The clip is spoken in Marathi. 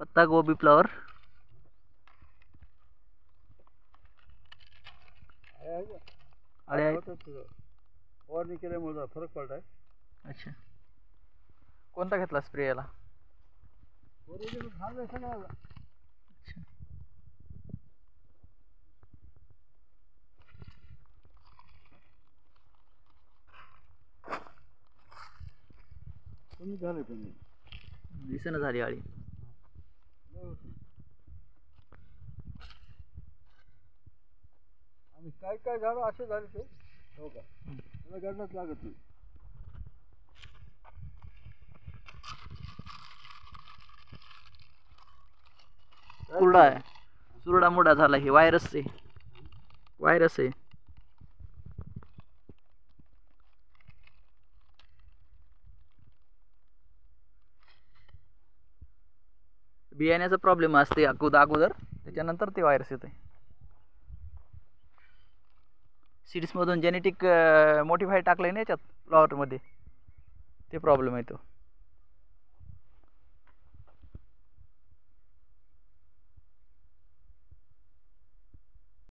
पत्ता गोबी फ्लावर अळे फवारणी केल्यामुळे फरक पडलाय. अच्छा, कोणता घेतला स्प्रे याला? अच्छा. कमी झाले पण दिसेना झाली आळी. आणि काय काय झाडं असे झाले ते हो का त्याला गडणच लागत नाही. कुरडा आहे, चुरडा मुडा झाला. हे व्हायरस आहे, व्हायरस आहे. बियाण्याचा प्रॉब्लेम असते अगोदर, त्याच्यानंतर ते व्हायरस येते. सीड्समधून जेनेटिक मॉडिफाय टाकलं आहे ना याच्यात फ्लॉवरमध्ये, ते प्रॉब्लेम येतो.